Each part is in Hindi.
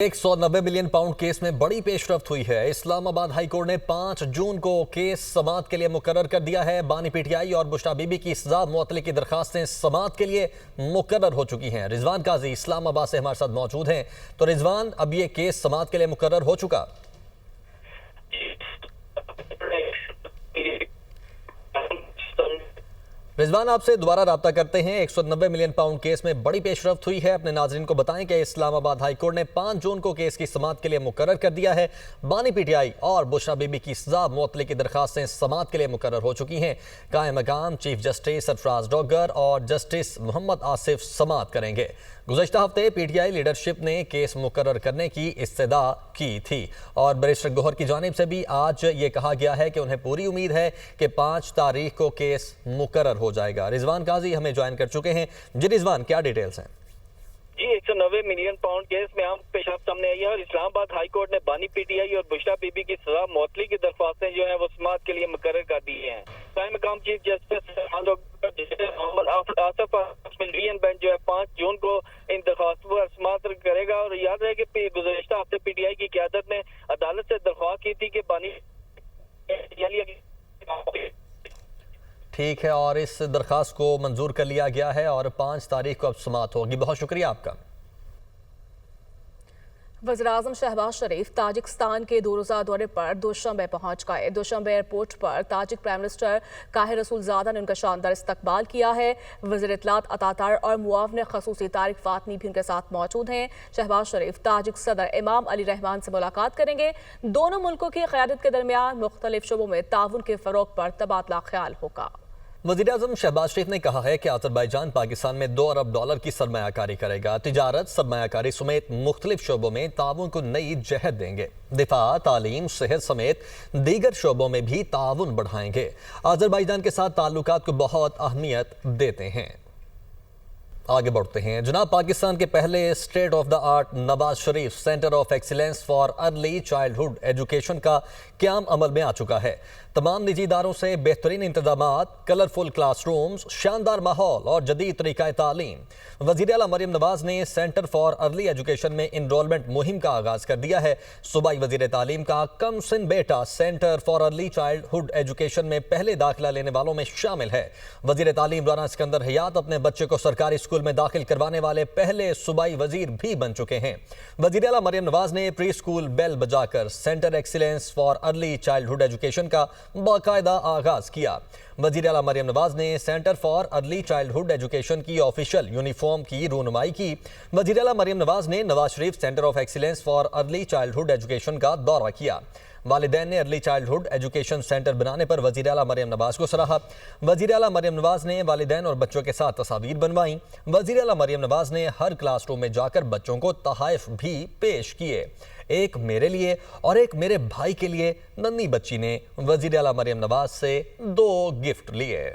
190 मिलियन पाउंड केस में बड़ी पेशरफ्त हुई है। इस्लामाबाद हाई कोर्ट ने 5 जून को केस समाअत के लिए मुकर्रर कर दिया है। बानी पीटीआई और बुशरा बीबी की सजा मुअत्तली की दरखास्तें समाअत के लिए मुकर्रर हो चुकी हैं। रिजवान काजी इस्लामाबाद से हमारे साथ मौजूद हैं। तो रिजवान, अब ये केस समाअत के लिए मुकर्रर हो चुका? रिजवान, आपसे दोबारा राब्ता करते हैं। 190 मिलियन पाउंड केस में बड़ी पेशरफ्त हुई है। अपने नाजरीन को बताएं कि इस्लामाबाद हाई कोर्ट ने 5 जून को केस की समाअत के लिए मुकर्रर कर दिया है। बानी पीटीआई और बुशरा बीबी की सजा मुअत्तली की दरखास्तें समाअत के लिए मुकर्रर हो चुकी हैं। कायम मकाम चीफ जस्टिस सरफराज डॉगर और जस्टिस मोहम्मद आसिफ समाअत करेंगे। गुज़श्ता हफ्ते पीटीआई लीडरशिप ने केस मुकर्रर करने की इस्तदा की थी और बैरिस्टर गौहर की जानिब से भी आज ये कहा गया है कि उन्हें पूरी उम्मीद है कि 5 तारीख को केस मुकर्रर हो जाएगा। रिजवान काजी हमें ज्वाइन कर चुके हैं। जी रिजवान, क्या डिटेल्स हैं? जी, 190 मिलियन पाउंड केस में आम पेशाब सामने आई है और इस्लामाबाद हाई कोर्ट ने बानी पीटीआई और बुशरा बीबी की सजा मुअत्तली की दरख्वास्तें जो है वो समाअत के लिए मुकर्रर कर दी है। कायम मकाम चीफ जस्टिस आसिफ बेंच जो है 5 जून को इन दरख्वास्तों पर समाअत करेगा। और याद है कि गुज़श्ता हफ्ते पीटीआई की क़यादत ने अदालत से दरख्वास्त की थी कि बानी ठीक है, और इस दरखास्त को मंजूर कर लिया गया है और 5 तारीख को अब समाअत होगी। बहुत शुक्रिया आपका। वज़ीर-ए-आज़म शहबाज शरीफ ताजिकिस्तान के 2 रोज़ा दौरे पर दोशंबे पहुंच गए। दोशंबे एयरपोर्ट पर ताजिक प्राइम मिनिस्टर काहिर रसूलज़ादा ने उनका शानदार इस्तकबाल किया है। वज़ीर इत्तलात अतातार और मुआविन ख़ुसूसी तारिक फातमी भी उनके साथ मौजूद हैं। शहबाज शरीफ ताजिक सदर इमाम अली रहमान से मुलाकात करेंगे। दोनों मुल्कों की क़यादत के दरमियान मुख्तलिफ शोबों में ताउन के फ़रोग़ पर तबादला ख्याल होगा। वज़ीर-ए-आज़म शहबाज शरीफ ने कहा है कि अज़रबैजान पाकिस्तान में $2 अरब की सरमायाकारी करेगा। तिजारत, सरमायाकारी समेत मुख्तलिफ शोबों में ताउन को नई जहत देंगे। दिफा, तालीम, सेहत समेत दीगर शोबों में भी ताउन बढ़ाएंगे। अज़रबैजान के साथ ताल्लुकात को बहुत अहमियत देते हैं। आगे बढ़ते हैं जनाब। पाकिस्तान के पहले state of the art Nawaz Sharif centre of excellence for early childhood education का क़याम अमल में आ चुका है। तमाम निजी इदारों से बेहतरीन इंतजामात, कलरफुल क्लासरूम्स, शानदार माहौल और जदीद तरीक़ा तालीम। वज़ीर आला मरियम नवाज ने सेंटर फॉर अर्ली एजुकेशन में इनरोलमेंट मुहिम का आगाज़ कर दिया है। सूबाई वज़ीर तालीम का कम सिन बेटा centre for early childhood education में पहले दाखिला लेने वालों में शामिल है। वज़ीर तालीम राना सिकंदर हयात अपने बच्चे को सरकारी स्कूल में दाखिल करवाने वाले पहले सूबाई वज़ीर भी बन चुके हैं। वज़ीर आला मरियम नवाज ने प्री स्कूल बेल बजाकर centre excellence for early childhood education का बाकायदा आगाज किया। वज़ीर आला मरियम नवाज ने centre for early childhood education की ऑफिशियल यूनिफॉर्म की रूनुमाई की। वज़ीर आला मरियम नवाज ने Nawaz Sharif centre of excellence for early childhood education का दौरा किया। वालिदैन ने अर्ली चाइल्डहुड एजुकेशन सेंटर बनाने पर वज़ीर आला मरियम नवाज को सराहा। वज़ीर आला मरियम नवाज ने वालिदैन और बच्चों के साथ तस्वीर बनवाई। वज़ीर आला मरियम नवाज ने हर क्लासरूम में जाकर बच्चों को तोहफ़े भी पेश किए। एक मेरे लिए और एक मेरे भाई के लिए नन्ही बच्ची ने वज़ीर आला मरियम नवाज से 2 गिफ्ट लिए।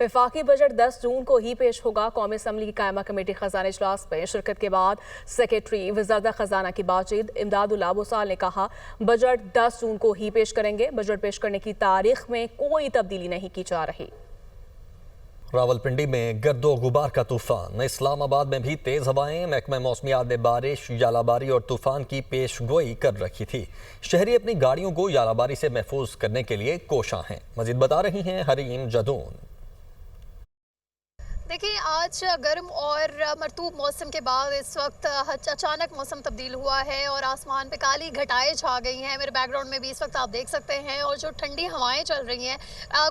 वफाकी बजट 10 जून को ही पेश होगा। कौमी असम्बली की कायमा कमेटी खजाना इजलास में शिरकत के बाद सेक्रेटरी वज़ारत खजाना की बातचीत इमदादुल आबूसाल ने कहा, बजट 10 जून को ही पेश करेंगे। बजट पेश करने की तारीख में कोई तब्दीली नहीं की जा रही। रावलपिंडी में गर्दो गुबार का तूफान, इस्लामाबाद में भी तेज हवाएं। महकमा मौसमियात ने बारिश, यालाबारी और तूफान की पेशगोई कर रखी थी। शहरी अपनी गाड़ियों को यालाबारी से महफूज करने के लिए कोशां हैं। मजीद बता रही हैं हरीम जदून। देखिए, आज गर्म और मरतूब मौसम के बाद इस वक्त अचानक मौसम तब्दील हुआ है और आसमान पे काली घटाएं छा गई हैं। मेरे बैकग्राउंड में भी इस वक्त आप देख सकते हैं और जो ठंडी हवाएं चल रही हैं,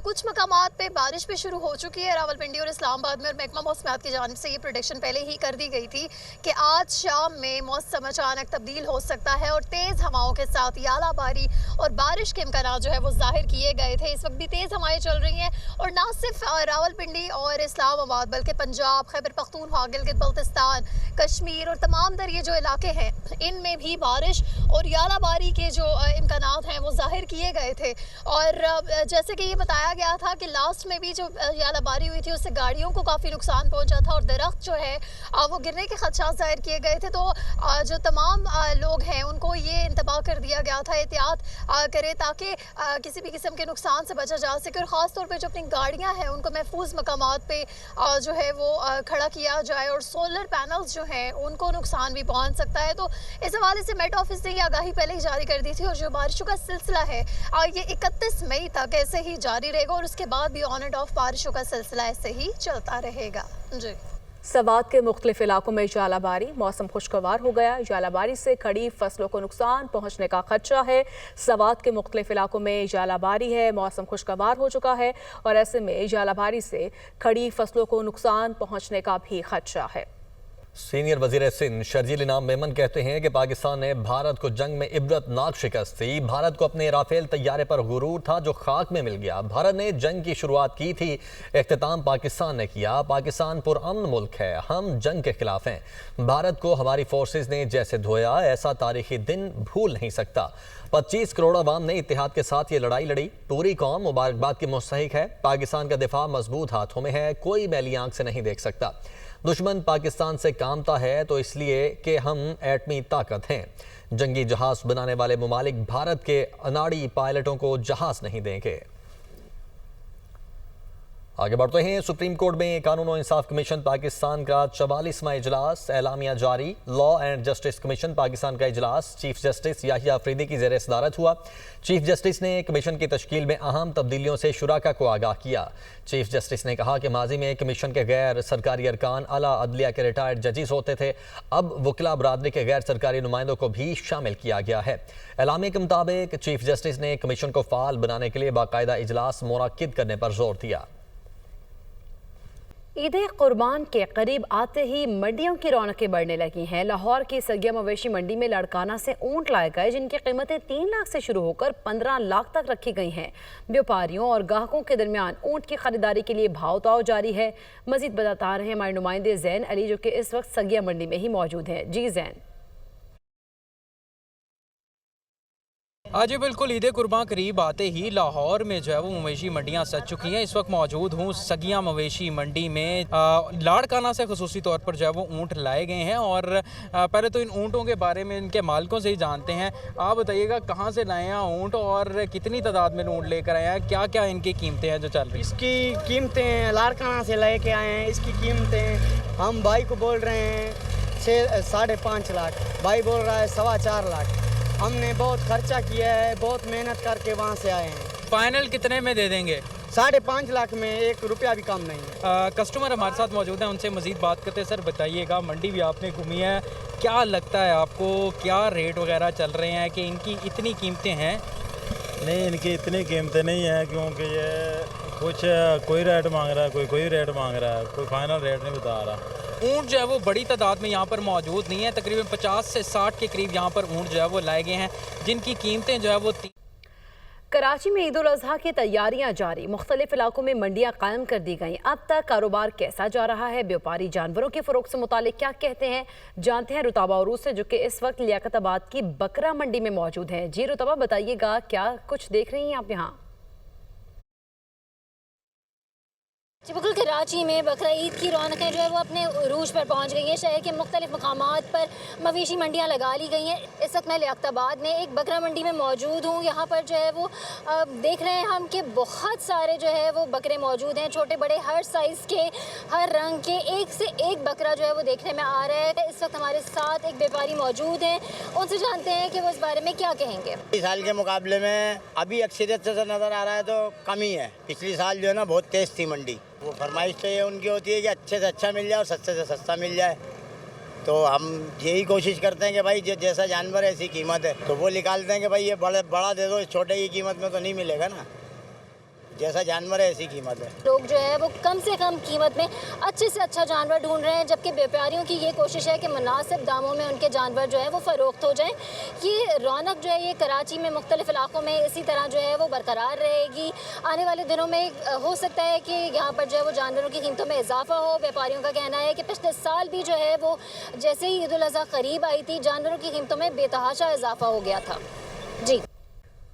कुछ मकामात पे बारिश भी शुरू हो चुकी है रावलपिंडी और इस्लामाबाद में। और महकमा मौसमियात की जानिब से ये प्रेडिक्शन पहले ही कर दी गई थी कि आज शाम में मौसम अचानक तब्दील हो सकता है और तेज़ हवाओं के साथ यालाबारी और बारिश के इम्कान जो है वो जाहिर किए गए थे। इस वक्त भी तेज़ हवाएं चल रही हैं और ना सिर्फ रावलपिंडी और इस्लामाबाद बल्कि पंजाब, खैबर पख्तूनख्वा, गिलगित बल्तिस्तान, कश्मीर और तमाम दर ये जो इलाके हैं, इनमें भी बारिश और यालाबारी के जो इम्कानात हैं वो जाहिर किए गए थे। और जैसे कि ये बताया गया था कि लास्ट में भी जो यालाबारी हुई थी उससे गाड़ियों को काफ़ी नुकसान पहुंचा था और दरख्त जो है वो गिरने के खदशात जाहिर किए गए थे। तो जो तमाम लोग हैं उनको ये इंतबाह कर दिया गया था एहतियात करें ताकि किसी भी किस्म के नुकसान से बचा जा सके और ख़ास तौर पे जो अपनी गाड़ियाँ हैं उनको महफूज मकामात पे जो है वो खड़ा किया जाए। और सोलर पैनल्स जो हैं उनको नुकसान भी पहुंच सकता है। तो इस हवाले से मेट ऑफिस ने ये आगाही पहले ही जारी कर दी थी और जो बारिशों का सिलसिला है ये 31 मई तक ऐसे ही जारी रहेगा और उसके बाद भी ऑन एंड ऑफ बारिशों का सिलसिला ऐसे ही चलता रहेगा। जी। सवात के मुख्तलिफ इलाकों में जालाबारी, मौसम खुशगवार हो गया। जालाबारी से खड़ी फसलों को नुकसान पहुंचने का खदशा है। सवात के मुख्तलिफ इलाकों में जालाबारी है, मौसम खुशगवार हो चुका है और ऐसे में जालाबारी से खड़ी फसलों को नुकसान पहुंचने का भी खदशा है। सीनियर वजीर सिंध शर्जील इनाम मेमन कहते हैं कि पाकिस्तान ने भारत को जंग में इबरतनाक शिकस्त दी। भारत को अपने राफेल तैयारे पर गुरूर था जो खाक में मिल गया। भारत ने जंग की शुरुआत की थी, इख्तिताम पाकिस्तान ने किया। पाकिस्तान पुरअमन मुल्क है, हम जंग के खिलाफ हैं। भारत को हमारी फोर्सेज ने जैसे धोया ऐसा तारीखी दिन भूल नहीं सकता। 25 करोड़ अवाम ने इत्तेहाद के साथ ये लड़ाई लड़ी। पूरी कौम मुबारकबाद की मुस्तहिक है। पाकिस्तान का दिफा मजबूत हाथों में है, कोई मैली आंख से नहीं देख सकता। दुश्मन पाकिस्तान से कामता है तो इसलिए कि हम एटमी ताकत हैं। जंगी जहाज बनाने वाले मुमालिक भारत के अनाड़ी पायलटों को जहाज नहीं देंगे। आगे बढ़ते हैं। सुप्रीम कोर्ट में कानून और इंसाफ कमीशन पाकिस्तान का 44वां इजलास एलामिया जारी। Law and justice commission Pakistan का इजलास चीफ जस्टिस याहिया अफरीदी की ज़ेर सदारत हुआ। चीफ जस्टिस ने कमीशन की तश्कील में अहम तब्दीलियों से शुराका को आगाह किया। चीफ जस्टिस ने कहा कि माजी में कमीशन के गैर सरकारी अरकान आला अदलिया के रिटायर्ड जजेस होते थे, अब वकला बरादरी के गैर सरकारी नुमाइंदों को भी शामिल किया गया है। एलामे के मुताबिक चीफ जस्टिस ने कमीशन को फाल बनाने के लिए बाकायदा इजलास मुनक्किद करने पर जोर दिया। ईद कुर्बान के करीब आते ही मंडियों की रौनकें बढ़ने लगी हैं। लाहौर की सगिया मवेशी मंडी में लड़काना से ऊंट लाए गए जिनकी कीमतें 3 लाख से शुरू होकर 15 लाख तक रखी गई हैं। व्यापारियों और ग्राहकों के दरमियान ऊंट की खरीदारी के लिए भाव ताव जारी है। मजीद बता रहे हैं हमारे नुमाइंदे जैन अली जो कि इस वक्त सगिया मंडी में ही मौजूद हैं। जी जैन। आज बिल्कुल ईद कुर्बान करीब आते ही लाहौर में जो है वो मवेशी मंडियाँ सज चुकी हैं। इस वक्त मौजूद हूँ सगिया मवेशी मंडी में। लाड़काना से खुसूसी तौर पर जो है वो ऊँट लाए गए हैं और पहले तो इन ऊँटों के बारे में इनके मालिकों से ही जानते हैं। आप बताइएगा कहाँ से लाए हैं ऊँट और कितनी तादाद में ऊँट लेकर आए हैं, क्या क्या इनकी कीमतें हैं जो चल रही? इसकी कीमतें लाड़काना से लेके आए हैं। इसकी कीमतें हम भाई को बोल रहे हैं 5.5 लाख, भाई बोल रहा है 4.25 लाख। हमने बहुत खर्चा किया है, बहुत मेहनत करके वहाँ से आए हैं। फाइनल कितने में दे देंगे? 5.5 लाख में 1 रुपया भी कम नहीं है। कस्टमर हमारे साथ मौजूद हैं, उनसे मजीद बात करते हैं। सर बताइएगा, मंडी भी आपने घूमी है, क्या लगता है आपको, क्या रेट वगैरह चल रहे हैं कि इनकी इतनी कीमतें हैं? नहीं, इनकी इतनी कीमतें नहीं हैं क्योंकि ये कुछ कोई रेट मांग रहा है, कोई रेट मांग रहा है, कोई फाइनल रेट नहीं बता रहा। ऊँट जो है वो बड़ी तादाद में यहाँ पर मौजूद नहीं है। तकरीबन 50 से 60 के करीब यहाँ पर ऊँट जो है वो लाए गए हैं जिनकी कीमतें जो है वो कराची में ईद उल अजहा की तैयारियां जारी। मुख्तलिफ इलाकों में मंडियां कायम कर दी गईं। अब तक कारोबार कैसा जा रहा है, व्यापारी जानवरों की फरोख्त से मुतालिक क्या कहते हैं, जानते हैं रुताबा उरूज से जो कि इस वक्त लियाकताबाद की बकरा मंडी में मौजूद हैं। जी रुताबा बताइएगा, क्या कुछ देख रही हैं आप यहाँ? जी बिल्कुल, कराची में बकरा ईद की रौनकें जो है वो अपने उरूज पर पहुंच गई हैं। शहर के मुख्तलिफ मकामात पर मवेशी मंडियां लगा ली गई हैं। इस वक्त मैं लियाकताबाद में एक बकरा मंडी में मौजूद हूँ। यहाँ पर जो है वो देख रहे हैं हम कि बहुत सारे जो है वो बकरे मौजूद हैं, छोटे बड़े हर साइज़ के, हर रंग के, एक से एक बकरा जो है वो देखने में आ रहा है। इस वक्त हमारे साथ एक व्यापारी मौजूद हैं, उनसे जानते हैं कि वो इस बारे में क्या कहेंगे। पिछले साल के मुकाबले में अभी अक्सरियत से नज़र आ रहा है तो कमी है। पिछले साल जो है ना बहुत तेज़ थी मंडी। वो फरमाइश तो ये उनकी होती है कि अच्छे से अच्छा मिल जाए और सस्ते से सस्ता मिल जाए। तो हम यही कोशिश करते हैं कि भाई जैसा जानवर है ऐसी कीमत है, तो वो निकालते हैं कि भाई ये बड़ा दे दो, छोटे की कीमत में तो नहीं मिलेगा ना, जैसा जानवर है ऐसी कीमत है। लोग जो है वो कम से कम कीमत में अच्छे से अच्छा जानवर ढूंढ रहे हैं, जबकि व्यापारियों की ये कोशिश है कि मुनासिब दामों में उनके जानवर जो है वो फ़रोख्त हो जाएं। ये रौनक जो है ये कराची में मुख्तलिफ इलाकों में इसी तरह जो है वो बरकरार रहेगी। आने वाले दिनों में हो सकता है कि यहाँ पर जो है वो जानवरों की कीमतों में इजाफा हो। व्यापारियों का कहना है कि पिछले साल भी जो है वो जैसे ही ईद उल अज़हा करीब आई थी, जानवरों की कीमतों में बेतहाशा इजाफा हो गया था। जी।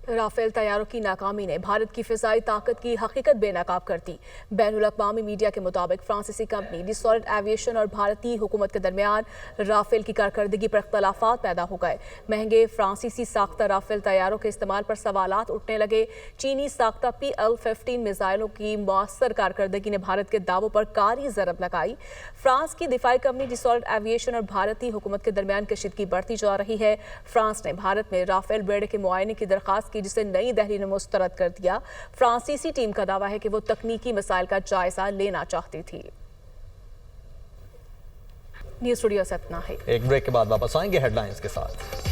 राफेल तैयारों की नाकामी ने भारत की फिजाई ताकत की हकीकत बेनकाब कर दी। बैनुल-अक़वामी मीडिया के मुताबिक फ्रांसीसी कंपनी डिसॉल्ट एविएशन और भारतीय हुकूमत के दरमियान राफेल की कारकर्दगी पर इख्तलाफात पैदा हो गए। महंगे फ्रांसीसी साख्ता राफेल तैयारों के इस्तेमाल पर सवालात उठने लगे। चीनी साख्ता PL-15 मिसाइलों की मौसर कारकर्दगी ने भारत के दावों पर कारी ज़रब लगाई। फ्रांस की दिफाई कंपनी डिसॉल्ट एविएशन और भारतीय हुकूमत के दरमियान कशीदगी बढ़ती जा रही है। फ्रांस ने भारत में राफेल बेड़े के मुआयने की दरख्वास्त जिसे नई दिल्ली ने मुस्तरद कर दिया। फ्रांसीसी टीम का दावा है कि वो तकनीकी मसाइल का जायजा लेना चाहती थी। न्यूज़ स्टूडियो से इतना ही। एक ब्रेक के बाद वापस आएंगे हेडलाइंस के साथ।